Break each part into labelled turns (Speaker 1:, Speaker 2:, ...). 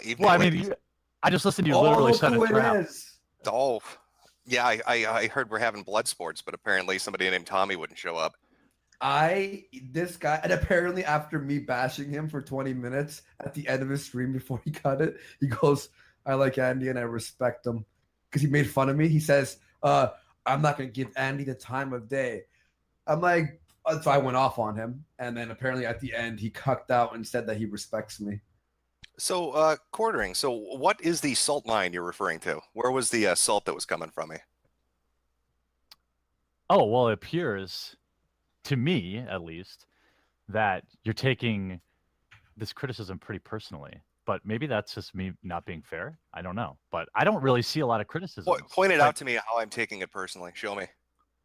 Speaker 1: Evening,
Speaker 2: Well, I mean,
Speaker 1: ladies.
Speaker 2: I just listened to you
Speaker 3: Oh,
Speaker 2: literally
Speaker 3: look
Speaker 2: set a
Speaker 3: who
Speaker 2: trap.
Speaker 3: it is.
Speaker 1: Oh, yeah, I heard we're having blood sports, but apparently somebody named Tommy wouldn't show up.
Speaker 3: This guy, and apparently after me bashing him for 20 minutes at the end of his stream before he cut it, he goes, I like Andy and I respect him because he made fun of me. He says, I'm not going to give Andy the time of day. I'm like, so I went off on him. And then apparently at the end, he cucked out and said that he respects me.
Speaker 1: So, quartering. So, what is the salt mine you're referring to? Where was the salt that was coming from me?
Speaker 2: Oh, well, it appears, to me at least, that you're taking this criticism pretty personally. But maybe that's just me not being fair. I don't know. But I don't really see a lot of criticism.
Speaker 1: Point it out to me how I'm taking it personally. Show me.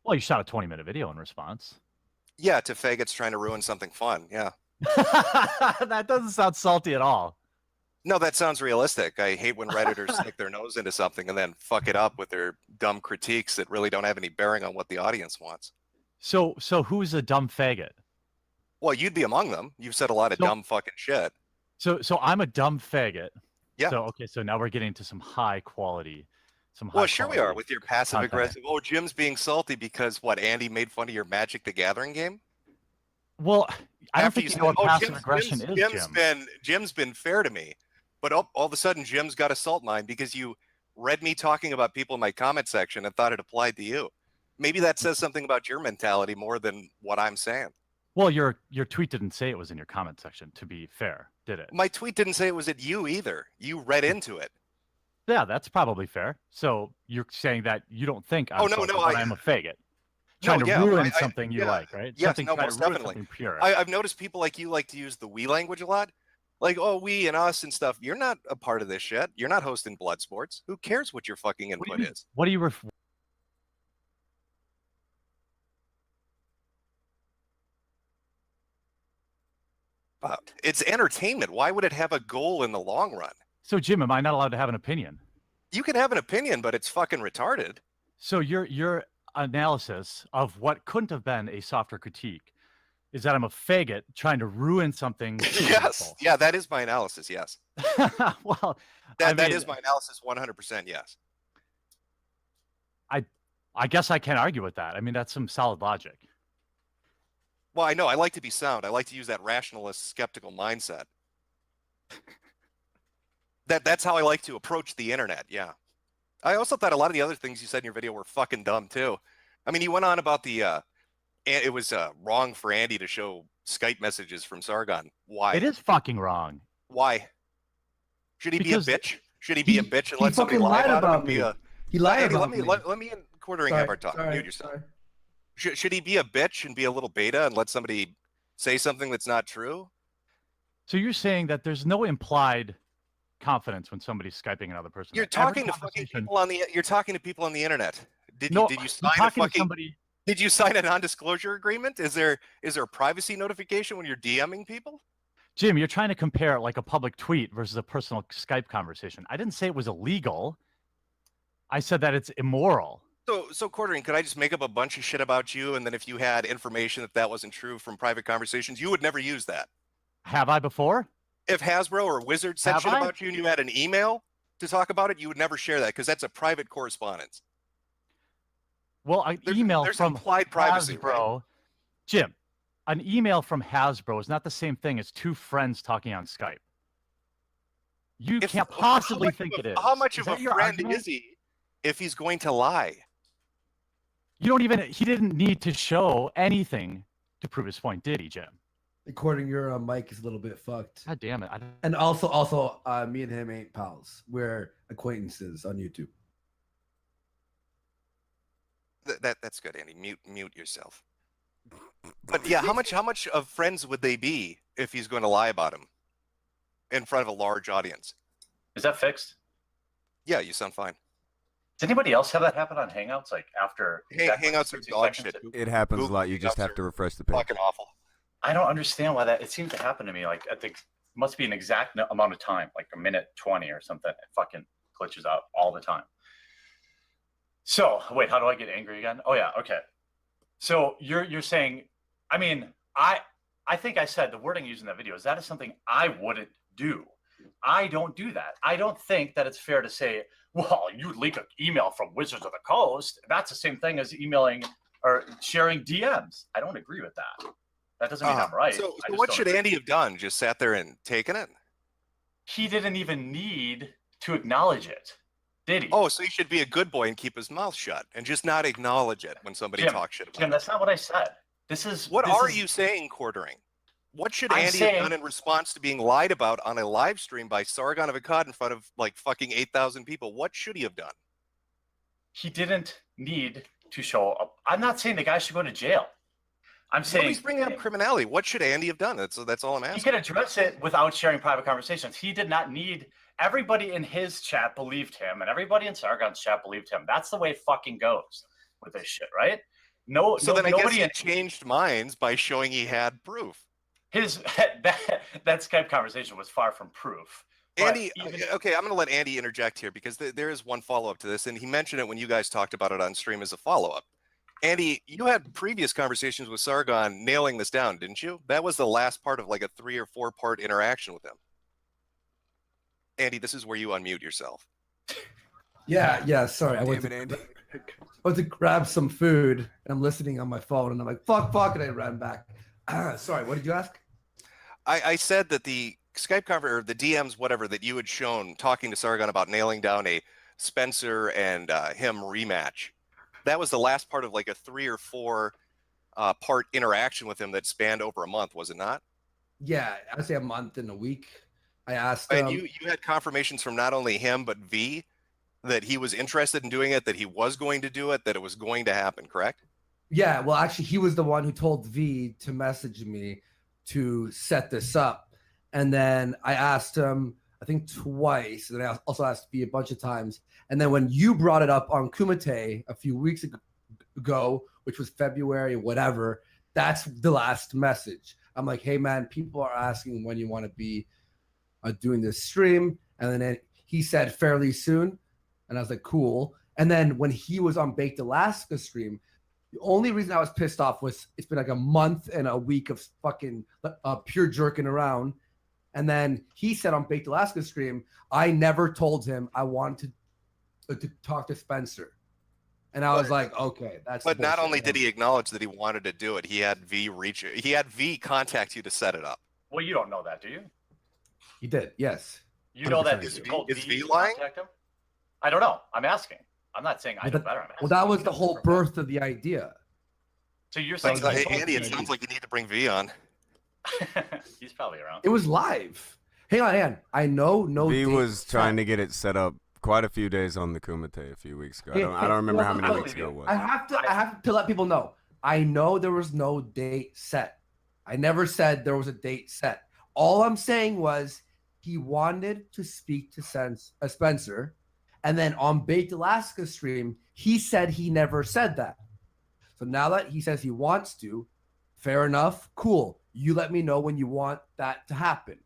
Speaker 2: Well, you shot a 20-minute video in response.
Speaker 1: Yeah, to faggots trying to ruin something fun. Yeah.
Speaker 2: That doesn't sound salty at all.
Speaker 1: No, that sounds realistic. I hate when Redditors stick their nose into something and then fuck it up with their dumb critiques that really don't have any bearing on what the audience wants.
Speaker 2: So who's a dumb faggot?
Speaker 1: Well, you'd be among them. You've said a lot of dumb fucking shit.
Speaker 2: So I'm a dumb faggot.
Speaker 1: Yeah.
Speaker 2: So okay, so now we're getting to some high quality.
Speaker 1: Well, sure we are with your passive aggressive. Oh, Jim's being salty because what? Andy made fun of your Magic the Gathering game.
Speaker 2: Well, I don't think you know what passive aggression is, Jim.
Speaker 1: Jim's been fair to me, but all of a sudden Jim's got a salt mine because you read me talking about people in my comment section and thought it applied to you. Maybe that says something about your mentality more than what I'm saying.
Speaker 2: Well, your tweet didn't say it was in your comment section, to be fair, did it?
Speaker 1: My tweet didn't say it was at you either. You read into it.
Speaker 2: Yeah, that's probably fair. So you're saying that you don't think I'm I'm a faggot. Trying to ruin something you like, right?
Speaker 1: Yes,
Speaker 2: something
Speaker 1: most definitely.
Speaker 2: Something pure.
Speaker 1: I've noticed people like you like to use the we language a lot. Like, oh, we and us and stuff. You're not a part of this shit. You're not hosting blood sports. Who cares what your fucking input is?
Speaker 2: What do you
Speaker 1: It's entertainment. Why would it have a goal in the long run?
Speaker 2: So, Jim, am I not allowed to have an opinion?
Speaker 1: You can have an opinion, but it's fucking retarded.
Speaker 2: So your analysis of what couldn't have been a softer critique is that I'm a faggot trying to ruin something.
Speaker 1: Yes. Yeah, that is my analysis, yes.
Speaker 2: Well,
Speaker 1: that is my analysis 100%, yes.
Speaker 2: I guess I can't argue with that. I mean, that's some solid logic.
Speaker 1: Well, I know. I like to be sound. I like to use that rationalist, skeptical mindset. That's how I like to approach the internet, yeah. I also thought a lot of the other things you said in your video were fucking dumb, too. I mean, you went on about the, it was wrong for Andy to show Skype messages from Sargon. Why?
Speaker 2: It is fucking wrong.
Speaker 1: Why? Should he be a bitch? Should he be a bitch and let somebody lie about me?
Speaker 3: He lied about me.
Speaker 1: Let me and Quartering have our talk. Mute yourself. Should he be a bitch and be a little beta and let somebody say something that's not true?
Speaker 2: So you're saying that there's no implied confidence when somebody's Skyping another person.
Speaker 1: You're talking to fucking people on the. You're talking to people on the internet. Did you sign a fucking? Did you sign a non-disclosure agreement? Is there a privacy notification when you're DMing people?
Speaker 2: Jim, you're trying to compare like a public tweet versus a personal Skype conversation. I didn't say it was illegal. I said that it's immoral.
Speaker 1: So Quartering, could I just make up a bunch of shit about you, and then if you had information that wasn't true from private conversations, you would never use that?
Speaker 2: Have I before?
Speaker 1: If Hasbro or Wizard said shit about you and you had an email to talk about it, you would never share that because that's a private correspondence.
Speaker 2: Well, an email from
Speaker 1: implied privacy,
Speaker 2: Hasbro,
Speaker 1: right?
Speaker 2: Jim, an email from Hasbro is not the same thing as two friends talking on Skype. You can't possibly think it is.
Speaker 1: How much of a friend is he if he's going to lie?
Speaker 2: He didn't need to show anything to prove his point, did he, Jim?
Speaker 3: According to your mic is a little bit fucked.
Speaker 2: God damn it.
Speaker 3: And also, me and him ain't pals. We're acquaintances on YouTube.
Speaker 1: That's good, Andy. Mute yourself. But yeah, how much of friends would they be if he's going to lie about him in front of a large audience?
Speaker 4: Is that fixed?
Speaker 1: Yeah, you sound fine.
Speaker 4: Does anybody else have that happen on Hangouts? Like after
Speaker 1: Hangouts are dog shit.
Speaker 5: It happens a lot. You just have to refresh the page.
Speaker 1: Fucking awful.
Speaker 4: I don't understand why that. It seems to happen to me. Like at the must be an exact amount of time, like a minute 20 or something. It fucking glitches out all the time. So wait, how do I get angry again? Oh yeah, okay. So you're saying, I mean, I think I said the wording used in that video is that is something I wouldn't do. I don't do that. I don't think that it's fair to say, well, you leak an email from Wizards of the Coast. That's the same thing as emailing or sharing DMs. I don't agree with that. That doesn't mean I'm right.
Speaker 1: So
Speaker 4: I just
Speaker 1: what
Speaker 4: don't
Speaker 1: should
Speaker 4: agree.
Speaker 1: Andy have done? Just sat there and taken it?
Speaker 4: He didn't even need to acknowledge it, did he?
Speaker 1: Oh, so he should be a good boy and keep his mouth shut and just not acknowledge it when somebody
Speaker 4: Jim,
Speaker 1: talks shit about
Speaker 4: Jim,
Speaker 1: it.
Speaker 4: that's not what I said.
Speaker 1: What are you saying, Quartering? What should Andy have done in response to being lied about on a live stream by Sargon of Akkad in front of like fucking 8,000 people? What should he have done?
Speaker 4: He didn't need to show up. I'm not saying the guy should go to jail. I'm saying
Speaker 1: he's bringing up criminality. What should Andy have done? That's all I'm asking.
Speaker 4: He could address it without sharing private conversations. He did not need. Everybody in his chat believed him, and everybody in Sargon's chat believed him. That's the way it fucking goes with this shit, right? No,
Speaker 1: so then I
Speaker 4: nobody
Speaker 1: guess he changed minds by showing he had proof.
Speaker 4: That Skype conversation was far from proof.
Speaker 1: Andy, okay, I'm going to let Andy interject here because there is one follow-up to this, and he mentioned it when you guys talked about it on stream as a follow-up. Andy, you had previous conversations with Sargon nailing this down, didn't you? That was the last part of like a 3 or 4 part interaction with him. Andy, this is where you unmute yourself.
Speaker 3: Yeah, sorry. I went to grab some food, and I'm listening on my phone, and I'm like, fuck, and I ran back. Sorry, what did you ask?
Speaker 1: I said that the Skype conference, or the DMs, whatever, that you had shown talking to Sargon about nailing down a Spencer and him rematch, that was the last part of like a 3 or 4 part interaction with him that spanned over a month, was it not?
Speaker 3: Yeah, I'd say a month and a week. I asked
Speaker 1: and you had confirmations from not only him but V that he was interested in doing it, that he was going to do it, that it was going to happen, correct?
Speaker 3: Yeah, well, actually, he was the one who told V to message me to set this up. And then I asked him, I think twice, and I also asked V a bunch of times. And then when you brought it up on Kumite a few weeks ago, which was February, whatever, that's the last message. I'm like, hey, man, people are asking when you want to be doing this stream. And then he said fairly soon. And I was like, cool. And then when he was on Baked Alaska stream, the only reason I was pissed off was it's been like a month and a week of fucking pure jerking around. And then he said on Baked Alaska stream, I never told him I wanted to talk to Spencer. And I was like, okay, that's.
Speaker 1: But not only did he acknowledge that he wanted to do it, he had V contact you to set it up.
Speaker 4: Well, you don't know that, do you?
Speaker 3: He did, yes.
Speaker 4: You know that
Speaker 1: is V lying?
Speaker 4: Him? I don't know. I'm asking. I'm not saying I know better.
Speaker 3: Well, that was the whole birth of the idea.
Speaker 4: So you're saying,
Speaker 1: Andy, it sounds like you need to bring V on.
Speaker 4: He's probably around.
Speaker 3: It was live. Hang on. I know
Speaker 5: V was trying to get it set up quite a few days on the Kumite a few weeks ago. I don't remember how many weeks ago it was.
Speaker 3: I have to let people know. I know there was no date set. I never said there was a date set. All I'm saying was he wanted to speak to Spencer. And then on Baked Alaska stream, he said he never said that. So now that he says he wants to, fair enough, cool. You let me know when you want that to happen.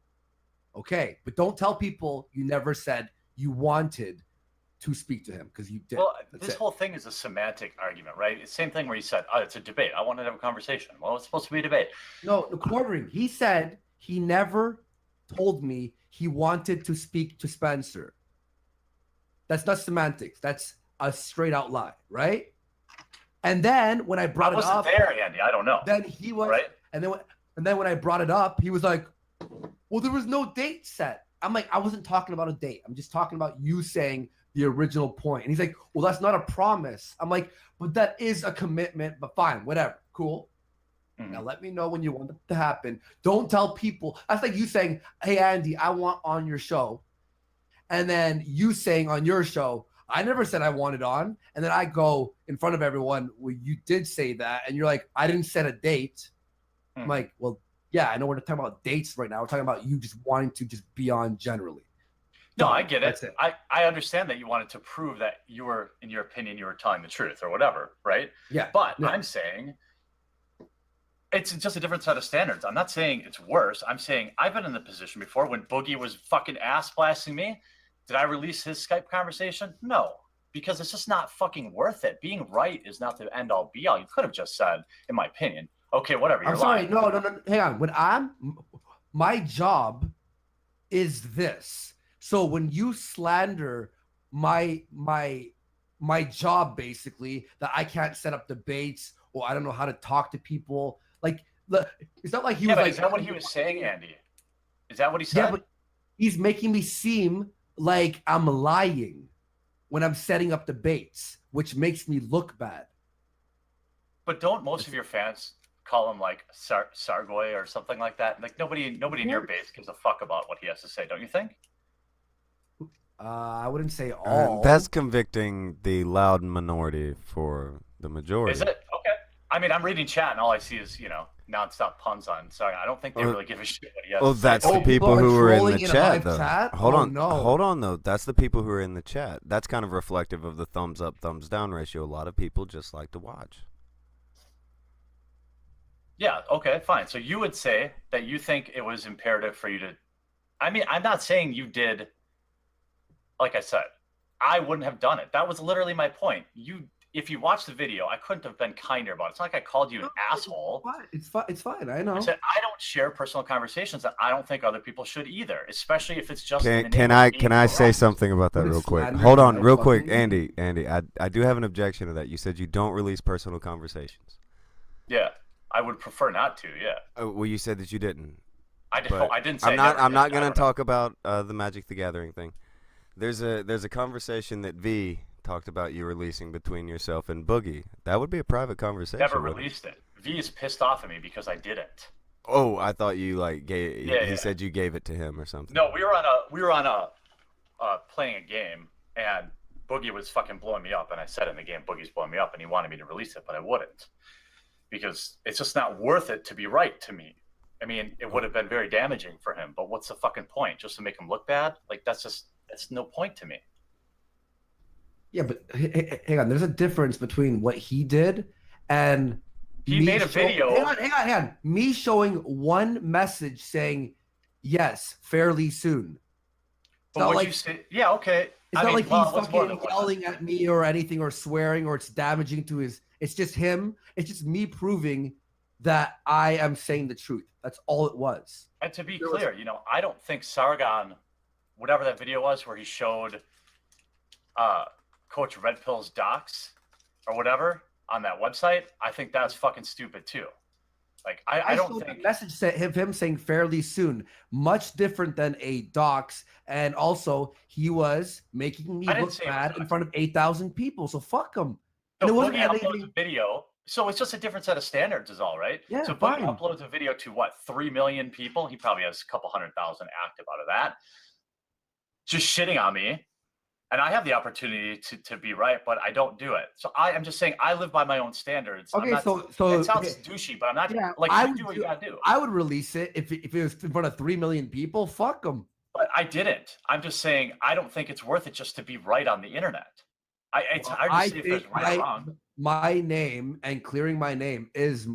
Speaker 3: Okay, but don't tell people you never said you wanted to speak to him because you did.
Speaker 4: Well, this whole thing is a semantic argument, right? It's the same thing where you said, oh, it's a debate. I wanted to have a conversation. Well, it's supposed to be a debate.
Speaker 3: No, the Quartering. He said he never told me he wanted to speak to Spencer. That's not semantics. That's a straight out lie, right? And then when I brought it up,
Speaker 4: I wasn't there, Andy. I don't know.
Speaker 3: Then he was,
Speaker 4: right?
Speaker 3: And then when I brought it up, he was like, "Well, there was no date set." I'm like, "I wasn't talking about a date. I'm just talking about you saying the original point." And he's like, "Well, that's not a promise." I'm like, "But that is a commitment." But fine, whatever, cool. Now let me know when you want it to happen. Don't tell people. That's like you saying, "Hey, Andy, I want on your show." And then you saying on your show, I never said I wanted on. And then I go in front of everyone, well, you did say that. And you're like, I didn't set a date. I'm like, well, yeah, I know we're talking about dates right now. We're talking about you just wanting to just be on generally.
Speaker 4: No, I get it. I understand that you wanted to prove that you were, in your opinion, you were telling the truth or whatever, right?
Speaker 3: Yeah.
Speaker 4: But I'm saying it's just a different set of standards. I'm not saying it's worse. I'm saying I've been in the position before when Boogie was fucking ass blasting me. Did I release his Skype conversation? No, because it's just not fucking worth it. Being right is not the end all be all. You could have just said, in my opinion, okay, whatever. You're
Speaker 3: I'm sorry.
Speaker 4: lying.
Speaker 3: No. Hang on. My job is this. So when you slander my job, basically, that I can't set up debates or I don't know how to talk to people, like it's not like he was
Speaker 4: but
Speaker 3: like,
Speaker 4: is that what he was saying, Andy? Is that what he said?
Speaker 3: yeah, but he's making me seem like I'm lying when I'm setting up debates, which makes me look bad.
Speaker 4: But don't most of your fans call him like Sargoy or something like that? Like nobody in your base gives a fuck about what he has to say, don't you think?
Speaker 3: I wouldn't say all.
Speaker 5: That's convicting the loud minority for the majority.
Speaker 4: Is it? Okay. I mean, I'm reading chat and all I see is, nonstop puns on. Sorry, I don't think they really give a shit what he has to say.
Speaker 5: That's the
Speaker 3: people
Speaker 5: people
Speaker 3: are
Speaker 5: who are in the
Speaker 3: trolling in a
Speaker 5: chat,
Speaker 3: live
Speaker 5: though.
Speaker 3: chat?
Speaker 5: Hold
Speaker 3: Oh,
Speaker 5: on,
Speaker 3: no.
Speaker 5: hold on, though. That's the people who are in the chat. That's kind of reflective of the thumbs up, thumbs down ratio. A lot of people just like to watch.
Speaker 4: Yeah, okay, fine. So you would say that you think it was imperative for you to... I mean, I'm not saying you did... Like I said, I wouldn't have done it. That was literally my point. If you watch the video, I couldn't have been kinder about it. It's not like I called you an asshole.
Speaker 3: It's fine. It's fine. I know.
Speaker 4: I said I don't share personal conversations that I don't think other people should either, especially if it's just.
Speaker 5: Can I say something about that real quick? Hold on, real quick, Andy. I do have an objection to that. You said you don't release personal conversations.
Speaker 4: Yeah, I would prefer not to. Yeah.
Speaker 5: Well, you said that you didn't.
Speaker 4: I didn't say.
Speaker 5: I'm not going to talk about the Magic the Gathering thing. There's a conversation that V talked about you releasing between yourself and Boogie. That would be a private conversation.
Speaker 4: Never released it. V is pissed off at me because I didn't.
Speaker 5: Oh, I thought you gave.
Speaker 4: Yeah,
Speaker 5: he said you gave it to him or something.
Speaker 4: No, we were on a playing a game, and Boogie was fucking blowing me up, and I said in the game, Boogie's blowing me up, and he wanted me to release it, but I wouldn't because it's just not worth it to be right to me. I mean, it would have been very damaging for him, but what's the fucking point? Just to make him look bad? Like that's no point to me.
Speaker 3: Yeah, but hang on. There's a difference between what he did and
Speaker 4: he made a video.
Speaker 3: Hang on. Me showing one message saying yes fairly soon.
Speaker 4: But what you say? Yeah, okay.
Speaker 3: It's not like he's fucking yelling at me or anything or swearing or it's damaging to his. It's just him. It's just me proving that I am saying the truth. That's all it was.
Speaker 4: And to be clear, I don't think Sargon, whatever that video was where he showed Coach Red Pill's docs or whatever on that website, I think that's fucking stupid too. Like I don't think
Speaker 3: the message said him saying fairly soon, much different than a docs, and also he was making me look bad in front of 8,000 people. So fuck him.
Speaker 4: So Boogie uploads a video. So it's just a different set of standards is all, right?
Speaker 3: Yeah,
Speaker 4: so Boogie uploads a video to what, 3 million people? He probably has a couple 100,000 active out of that. Just shitting on me. And I have the opportunity to be right, but I don't do it. So I'm just saying I live by my own standards.
Speaker 3: Okay, so
Speaker 4: it sounds douchey, but I'm not like you do what you gotta do.
Speaker 3: I would release it if it was in front of 3 million people. Fuck them.
Speaker 4: But I didn't. I'm just saying I don't think it's worth it just to be right on the internet. I say if it's right or wrong.
Speaker 3: My name and clearing my name is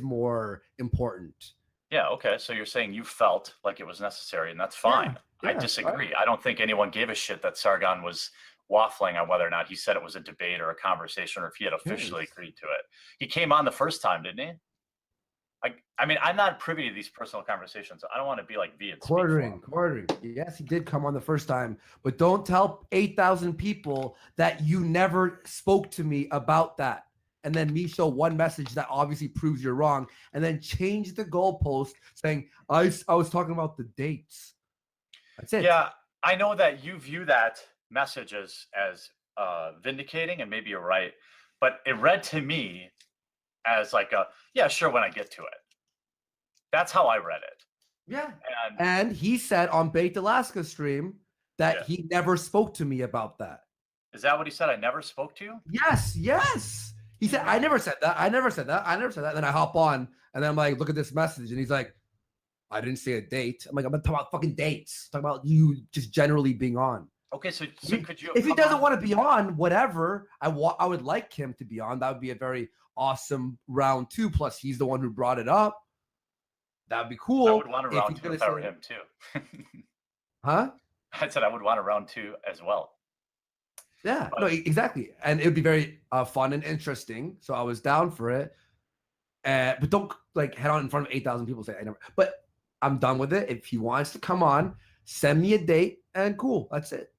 Speaker 3: more important.
Speaker 4: Yeah, okay. So you're saying you felt like it was necessary, and that's fine. Yeah, I disagree. I don't think anyone gave a shit that Sargon was waffling on whether or not he said it was a debate or a conversation or if he had officially agreed to it. He came on the first time, didn't he? I mean, I'm not privy to these personal conversations. I don't want to be like V.
Speaker 3: Quartering. Yes, he did come on the first time, but don't tell 8,000 people that you never spoke to me about that. And then me show one message that obviously proves you're wrong, and then change the goalpost saying I was talking about the dates. That's it.
Speaker 4: Yeah, I know that you view that message as vindicating, and maybe you're right, but it read to me as like yeah, sure, when I get to it. That's how I read it.
Speaker 3: Yeah. And he said on Baked Alaska stream that he never spoke to me about that.
Speaker 4: Is that what he said? I never spoke to you?
Speaker 3: Yes. He said, I never said that. Then I hop on and then I'm like, look at this message. And he's like, I didn't say a date. I'm like, I'm talking about fucking dates. I'm talking about you just generally being on.
Speaker 4: Okay, so could you?
Speaker 3: If he doesn't want to be on, whatever. I would like him to be on. That would be a very awesome round 2. Plus, he's the one who brought it up. That would be cool.
Speaker 4: I would want a round 2 if I were him too.
Speaker 3: Huh?
Speaker 4: I said I would want a round 2 as well.
Speaker 3: Yeah, no, exactly. And it would be very fun and interesting. So I was down for it. But don't like head on in front of 8,000 people say I never. But I'm done with it. If he wants to come on, send me a date and cool. That's it.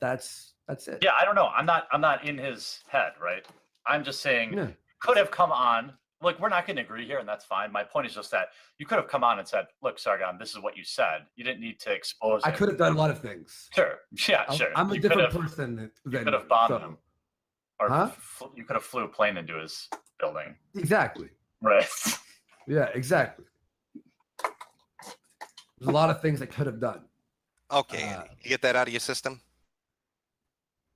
Speaker 3: That's it.
Speaker 4: Yeah, I don't know. I'm not in his head, right? I'm just saying
Speaker 3: Yeah.
Speaker 4: could have come on. Like, we're not going to agree here, and that's fine. My point is just that you could have come on and said, "Look, Sargon, this is what you said." You didn't need to expose.
Speaker 3: I could have done a lot of things.
Speaker 4: Sure. Yeah, sure.
Speaker 3: I'm a
Speaker 4: You
Speaker 3: different
Speaker 4: could have-
Speaker 3: person than
Speaker 4: You could have bombed
Speaker 3: so.
Speaker 4: him, or
Speaker 3: Huh?
Speaker 4: you could have flew a plane into his building.
Speaker 3: Exactly.
Speaker 4: Right.
Speaker 3: Yeah, exactly. There's a lot of things I could have done.
Speaker 1: Okay, Andy, you get that out of your system.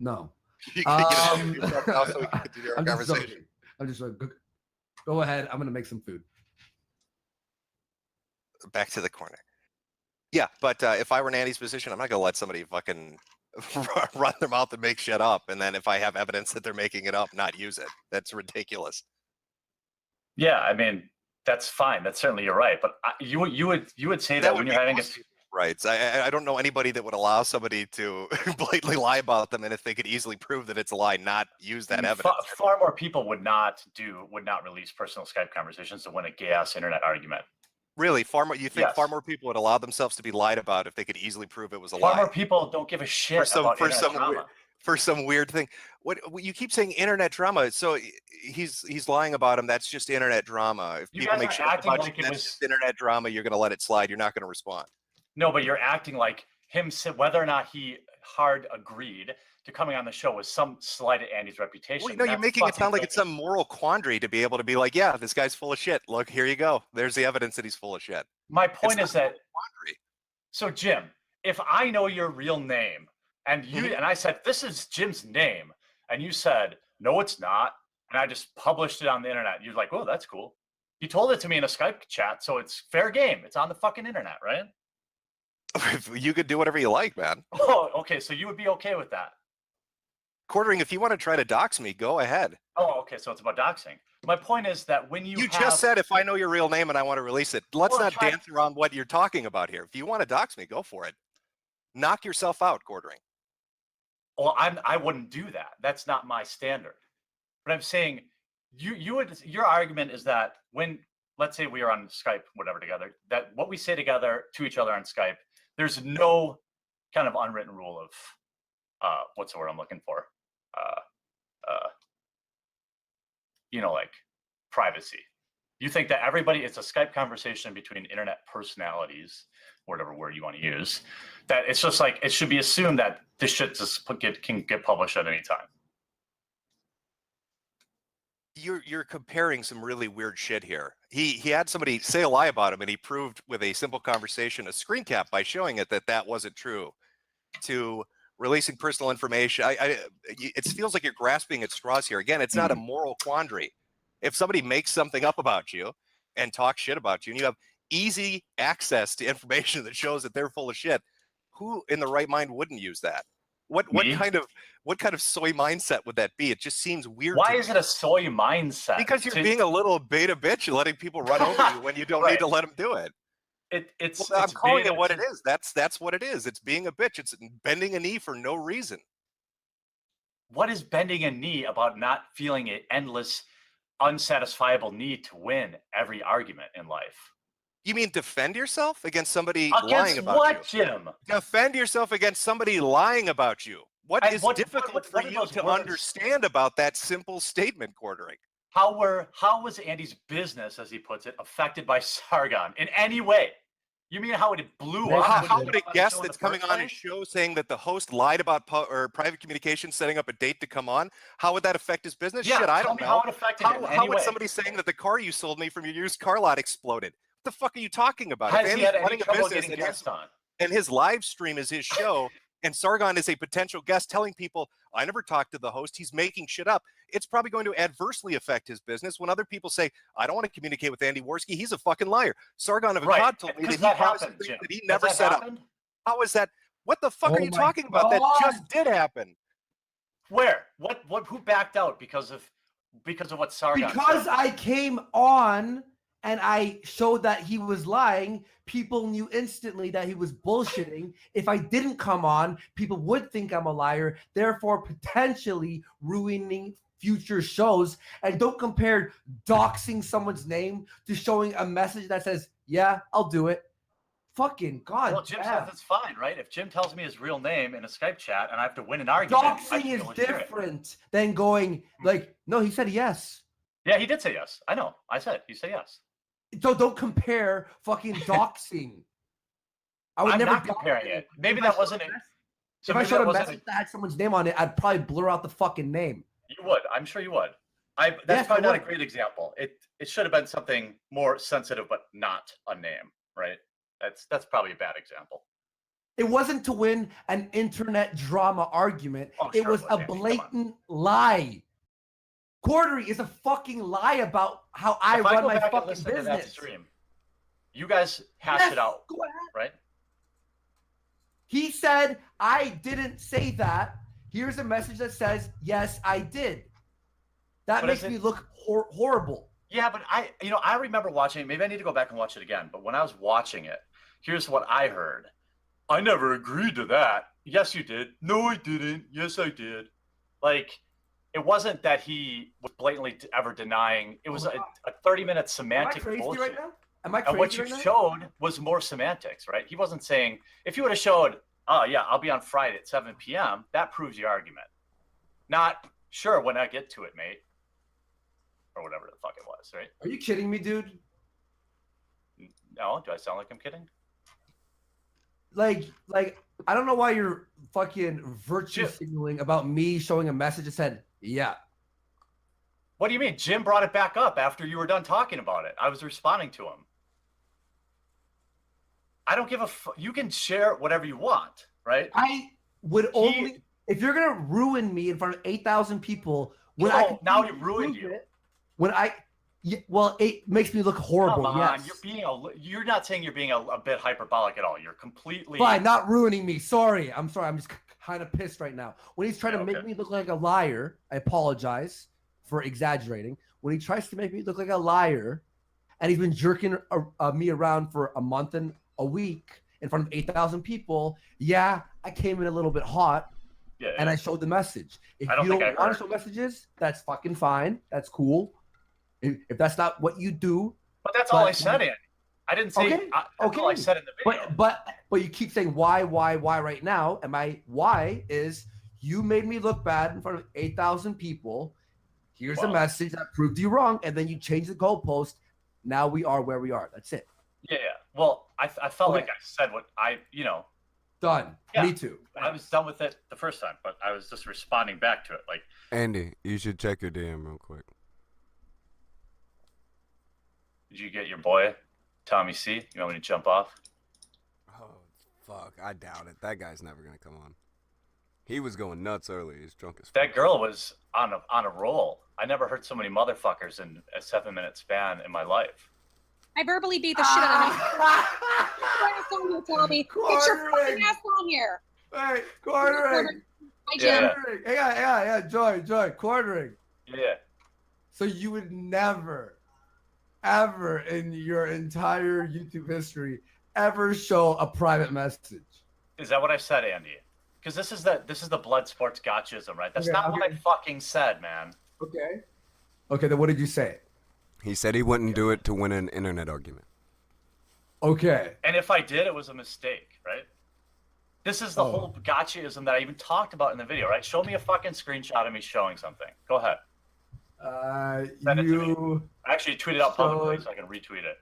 Speaker 3: No.
Speaker 1: You can get it out of yourself now so we can continue our
Speaker 3: I'm just
Speaker 1: conversation.
Speaker 3: joking. I'm just like, go ahead. I'm gonna make some food.
Speaker 1: Back to the corner. Yeah, but if I were in Andy's position, I'm not gonna let somebody fucking run their mouth and make shit up, and then if I have evidence that they're making it up, not use it. That's ridiculous.
Speaker 4: Yeah, I mean, that's fine. That's certainly you're right. But you would say that when you're having a
Speaker 1: rights. I don't know anybody that would allow somebody to blatantly lie about them, and if they could easily prove that it's a lie, not use that evidence.
Speaker 4: Far more people would not release personal Skype conversations to win a gay-ass internet argument.
Speaker 1: Really, far more. You think
Speaker 4: Yes.
Speaker 1: far more people would allow themselves to be lied about if they could easily prove it was a
Speaker 4: Far
Speaker 1: lie?
Speaker 4: more people don't give a shit about internet drama.
Speaker 1: For some weird thing. What you keep saying internet drama? So he's lying about him. That's just internet drama. If
Speaker 4: You
Speaker 1: people
Speaker 4: guys
Speaker 1: make
Speaker 4: are
Speaker 1: shit
Speaker 4: acting
Speaker 1: about
Speaker 4: like
Speaker 1: you,
Speaker 4: it
Speaker 1: that's
Speaker 4: was-
Speaker 1: just internet drama. You're going to let it slide. You're not going to respond.
Speaker 4: No, but you're acting like him, whether or not he hard agreed to coming on the show was some slight at Andy's reputation.
Speaker 1: Well, no, you're
Speaker 4: That's
Speaker 1: making it
Speaker 4: fucking
Speaker 1: sound like it's
Speaker 4: filthy.
Speaker 1: some moral quandary to be able to be like, yeah, this guy's full of shit. Look, here you go. There's the evidence that he's full of shit.
Speaker 4: My point
Speaker 1: It's
Speaker 4: is
Speaker 1: not a
Speaker 4: that
Speaker 1: moral quandary.
Speaker 4: so Jim, if I know your real name and you
Speaker 1: Mhm.
Speaker 4: and I said this is Jim's name and you said no it's not and I just published it on the internet, you're like, "Oh, that's cool." You told it to me in a Skype chat, so it's fair game. It's on the fucking internet, right?
Speaker 1: You could do whatever you like, man.
Speaker 4: Oh, okay, so you would be okay with that.
Speaker 1: Quartering, if you want to try to dox me, go ahead.
Speaker 4: Oh, okay, so it's about doxing. My point is that when you
Speaker 1: just said if I know your real name and I want to release it. Let's
Speaker 4: Well,
Speaker 1: not
Speaker 4: try-
Speaker 1: dance around what you're talking about here. If you want to dox me, go for it. Knock yourself out, Quartering.
Speaker 4: Well, I wouldn't do that. That's not my standard. But I'm saying your argument is that when let's say we are on Skype, whatever together, that what we say together to each other on Skype, there's no kind of unwritten rule of what's the word I'm looking for? Like privacy. You think that it's a Skype conversation between internet personalities, whatever word you want to use, that it's just like it should be assumed that this shit just can get published at any time.
Speaker 1: You're comparing some really weird shit here. He had somebody say a lie about him, and he proved with a simple conversation, a screen cap, by showing it that wasn't true. To releasing personal information, it feels like you're grasping at straws here. Again, it's not a moral quandary. If somebody makes something up about you and talks shit about you, and you have easy access to information that shows that they're full of shit, who in the right mind wouldn't use that? What kind of soy mindset would that be? It just seems weird.
Speaker 4: Why is it a soy mindset?
Speaker 1: Because you're being a little beta bitch and letting people run over you when you don't need to let them do it. I'm calling it what it is. That's what it is. It's being a bitch. It's bending a knee for no reason.
Speaker 4: What is bending a knee about not feeling an endless, unsatisfiable need to win every argument in life?
Speaker 1: You mean defend yourself against somebody
Speaker 4: Against
Speaker 1: lying about
Speaker 4: what,
Speaker 1: you?
Speaker 4: Jim?
Speaker 1: Defend yourself against somebody lying about you. What is difficult for you to understand about that simple statement, Quartering?
Speaker 4: How was Andy's business, as he puts it, affected by Sargon in any way? You mean how it blew up?
Speaker 1: How would a guest that's coming on his show saying that the host lied about private communication, setting up a date to come on, how would that affect his business?
Speaker 4: Yeah,
Speaker 1: Shit, I don't know.
Speaker 4: How it affected him in any
Speaker 1: how would
Speaker 4: way.
Speaker 1: somebody saying that the car you sold me from your used car lot exploded? What the fuck are you talking about?
Speaker 4: Has
Speaker 1: If
Speaker 4: he
Speaker 1: Andy's
Speaker 4: had any
Speaker 1: running a
Speaker 4: trouble
Speaker 1: business
Speaker 4: getting guests on?
Speaker 1: and his live stream is his show, and Sargon is a potential guest telling people, I never talked to the host, he's making shit up, it's probably going to adversely affect his business when other people say, I don't want to communicate with Andy Worski, he's a fucking liar. Sargon of Akkad told me that he never set up. How is that? What the fuck are you talking about? That just did happen.
Speaker 4: Where? What? Who backed out because of what Sargon said?
Speaker 3: Because I came on and I showed that he was lying, people knew instantly that he was bullshitting. If I didn't come on, people would think I'm a liar, therefore potentially ruining future shows. And don't compare doxing someone's name to showing a message that says, yeah, I'll do it. Fucking God.
Speaker 4: Well, Jim
Speaker 3: damn.
Speaker 4: says it's fine, right? If Jim tells me his real name in a Skype chat and I have to win an argument, I
Speaker 3: Doxing
Speaker 4: should
Speaker 3: is
Speaker 4: be able to hear it.
Speaker 3: different than going like, no, he said yes.
Speaker 4: Yeah, he did say yes. I know. I said he said yes.
Speaker 3: So don't compare fucking doxing. I would
Speaker 4: I'm
Speaker 3: never
Speaker 4: not comparing it. Maybe that wasn't it. So
Speaker 3: if I
Speaker 4: maybe
Speaker 3: showed
Speaker 4: that
Speaker 3: a
Speaker 4: wasn't
Speaker 3: message that had someone's name on it, I'd probably blur out the fucking name.
Speaker 4: You would. I'm sure you would. That's
Speaker 3: Yes,
Speaker 4: probably
Speaker 3: I
Speaker 4: not a
Speaker 3: would.
Speaker 4: great example. It should have been something more sensitive, but not a name, right? That's probably a bad example.
Speaker 3: It wasn't to win an internet drama argument.
Speaker 4: Oh,
Speaker 3: It
Speaker 4: sure
Speaker 3: was
Speaker 4: it
Speaker 3: a
Speaker 4: was, Andy. Come on.
Speaker 3: blatant lie. Quartery is a fucking lie about how I
Speaker 4: If
Speaker 3: run
Speaker 4: go
Speaker 3: my
Speaker 4: back and
Speaker 3: fucking
Speaker 4: listen to that
Speaker 3: business.
Speaker 4: stream, you guys hash
Speaker 3: Yes,
Speaker 4: it out,
Speaker 3: go ahead.
Speaker 4: right?
Speaker 3: He said, I didn't say that. Here's a message that says, yes, I did. That
Speaker 4: But
Speaker 3: makes
Speaker 4: is
Speaker 3: me
Speaker 4: it-
Speaker 3: look horrible.
Speaker 4: Yeah, but I remember watching it. Maybe I need to go back and watch it again. But when I was watching it, here's what I heard. I never agreed to that. Yes, you did. No, I didn't. Yes, I did. Like, it wasn't that he was blatantly ever denying. It was a 30-minute
Speaker 3: Am I
Speaker 4: semantic
Speaker 3: crazy
Speaker 4: bullshit.
Speaker 3: right now? Am I
Speaker 4: And
Speaker 3: crazy
Speaker 4: what you
Speaker 3: right now?
Speaker 4: showed was more semantics, right? He wasn't saying, if you would have showed, oh, yeah, I'll be on Friday at 7 p.m., that proves your argument. Not, sure, when I get to it, mate. Or whatever the fuck it was, right?
Speaker 3: Are you kidding me, dude?
Speaker 4: No, do I sound like I'm kidding?
Speaker 3: Like, I don't know why you're fucking virtue
Speaker 4: Jim.
Speaker 3: signaling about me showing a message that said, yeah.
Speaker 4: What do you mean? Jim brought it back up after you were done talking about it. I was responding to him. I don't give a fuck. You can share whatever you want, right?
Speaker 3: I would only, if you're going to ruin me in front of 8,000 people, when I
Speaker 4: No,
Speaker 3: can
Speaker 4: now
Speaker 3: prove
Speaker 4: he ruined you.
Speaker 3: it, when I, yeah, well, it makes me look horrible.
Speaker 4: Come on,
Speaker 3: Yes.
Speaker 4: you're not saying you're being a bit hyperbolic at all. You're completely
Speaker 3: Fine, not ruining me. Sorry. I'm sorry. I'm just kind of pissed right now. When he's trying
Speaker 4: Yeah,
Speaker 3: to make
Speaker 4: okay.
Speaker 3: me look like a liar, I apologize for exaggerating. When he tries to make me look like a liar, and he's been jerking me around for a month and a week in front of 8,000 people, yeah, I came in a little bit hot,
Speaker 4: Yeah,
Speaker 3: and I showed the message. If
Speaker 4: I don't
Speaker 3: you
Speaker 4: think
Speaker 3: don't
Speaker 4: I
Speaker 3: want to
Speaker 4: heard.
Speaker 3: show messages, that's fucking fine. That's cool. If that's not what you do,
Speaker 4: but that's all
Speaker 3: but-
Speaker 4: I said, Andy. I didn't say.
Speaker 3: Okay,
Speaker 4: That's all I
Speaker 3: okay.
Speaker 4: said in the video.
Speaker 3: but you keep saying why right now, and my why is you made me look bad in front of 8,000 people. Here's a
Speaker 4: Well-
Speaker 3: message that proved you wrong, and then you change the goalpost. Now we are where we are. That's it.
Speaker 4: Yeah. Well, I felt
Speaker 3: Okay.
Speaker 4: like I said what
Speaker 3: Done.
Speaker 4: Yeah.
Speaker 3: Me too.
Speaker 4: I was done with it the first time, but I was just responding back to it. Like,
Speaker 5: Andy, you should check your DM real quick.
Speaker 4: did you get your boy, Tommy C? You want me to jump off?
Speaker 5: Oh, fuck. I doubt it. That guy's never going to come on. He was going nuts early. He's drunk as fuck.
Speaker 4: That girl was on a roll. I never heard so many motherfuckers in a 7-minute span in my life.
Speaker 6: I verbally beat the shit out of him. Ass on here, Tommy. Get your
Speaker 3: Quartering.
Speaker 6: fucking ass on here.
Speaker 3: Hey, quartering.
Speaker 6: Hi,
Speaker 4: Yeah.
Speaker 6: Jim.
Speaker 3: Quartering. Yeah. Joy. Quartering.
Speaker 4: Yeah.
Speaker 3: So you would never, ever in your entire YouTube history ever show a private message.
Speaker 4: Is that what I said, Andy? Because this is the blood sports gotchism, right? That's
Speaker 3: Okay,
Speaker 4: not what
Speaker 3: okay.
Speaker 4: I fucking said, man.
Speaker 3: Okay. Okay, then what did you say?
Speaker 5: He said he wouldn't do it to win an internet argument.
Speaker 3: Okay.
Speaker 4: And if I did, it was a mistake, right? This is the
Speaker 3: Oh.
Speaker 4: whole gotchaism that I even talked about in the video, right? Show me a fucking screenshot of me showing something. Go ahead. Send it to me.
Speaker 3: You
Speaker 4: I actually tweet it out publicly
Speaker 3: So-
Speaker 4: so I can retweet it.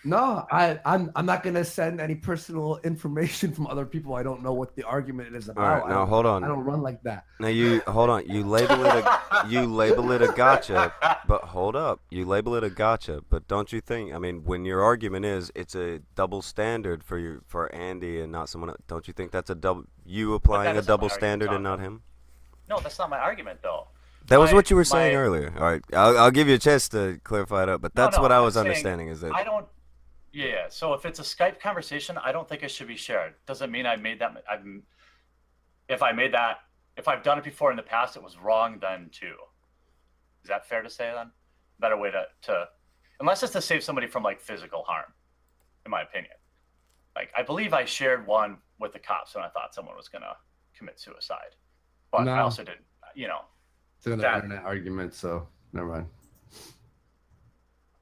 Speaker 3: no, I'm not gonna send any personal information from other people. I don't know what the argument is about.
Speaker 5: All right, now hold
Speaker 3: I
Speaker 5: on.
Speaker 3: don't run like that.
Speaker 5: Now hold on. You label it a gotcha, but hold up. You label it a gotcha, but don't you think? I mean, when your argument is it's a double standard for Andy and not someone else, don't you think that's you applying a
Speaker 4: isn't my
Speaker 5: double
Speaker 4: argument,
Speaker 5: standard and
Speaker 4: Tom.
Speaker 5: not him?
Speaker 4: No, that's not my argument, though.
Speaker 5: That was
Speaker 4: My-
Speaker 5: what you were saying
Speaker 4: my-
Speaker 5: earlier. All right, I'll give you a chance to clarify it up, but that's
Speaker 4: No,
Speaker 5: what I
Speaker 4: I'm
Speaker 5: was
Speaker 4: saying
Speaker 5: understanding is that
Speaker 4: I don't. Yeah. So if it's a Skype conversation, I don't think it should be shared. Doesn't mean I made that. If I've done it before in the past, it was wrong then too. Is that fair to say then? Better way to unless it's to save somebody from like physical harm, in my opinion. Like I believe I shared one with the cops when I thought someone was gonna commit suicide, but
Speaker 3: No.
Speaker 4: I also didn't.
Speaker 3: It's another
Speaker 4: That-
Speaker 3: internet argument, so never mind.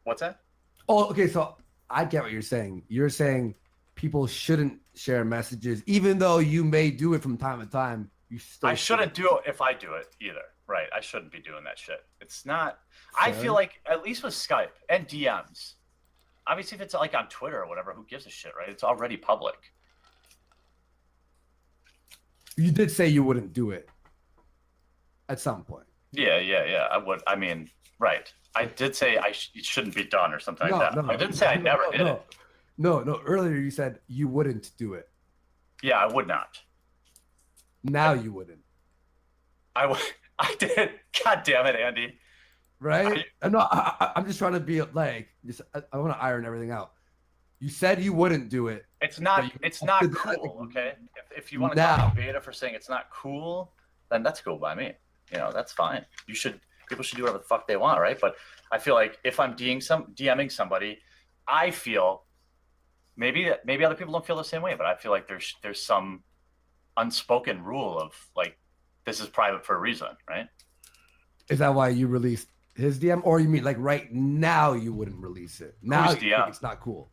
Speaker 4: What's that?
Speaker 3: Oh, okay. So I get what you're saying. You're saying people shouldn't share messages, even though you may do it from time to time. You still
Speaker 4: I shouldn't do it if I do it either. Right. I shouldn't be doing that shit. It's not. I
Speaker 3: Fair.
Speaker 4: feel like, at least with Skype and DMs, obviously if it's like on Twitter or whatever, who gives a shit, right? It's already public.
Speaker 3: You did say you wouldn't do it at some point.
Speaker 4: Yeah. I would. I mean, right. I did say it shouldn't be done or something like that. I didn't say I never did it.
Speaker 3: No. Earlier you said you wouldn't do it.
Speaker 4: Yeah, I would not.
Speaker 3: Now you wouldn't.
Speaker 4: I would. I did. God damn it, Andy.
Speaker 3: Right? I'm just trying to be like, I want to iron everything out. You said you wouldn't do it.
Speaker 4: It's not cool, okay? If you want to call me beta for saying it's not cool, then that's cool by me. You know, that's fine. People should do whatever the fuck they want, right? But I feel like if I'm DMing somebody, I feel maybe other people don't feel the same way, but I feel like there's some unspoken rule of like, this is private for a reason, right?
Speaker 3: Is that why you released his DM, or you mean like right now you wouldn't release it? Now you think it's not cool.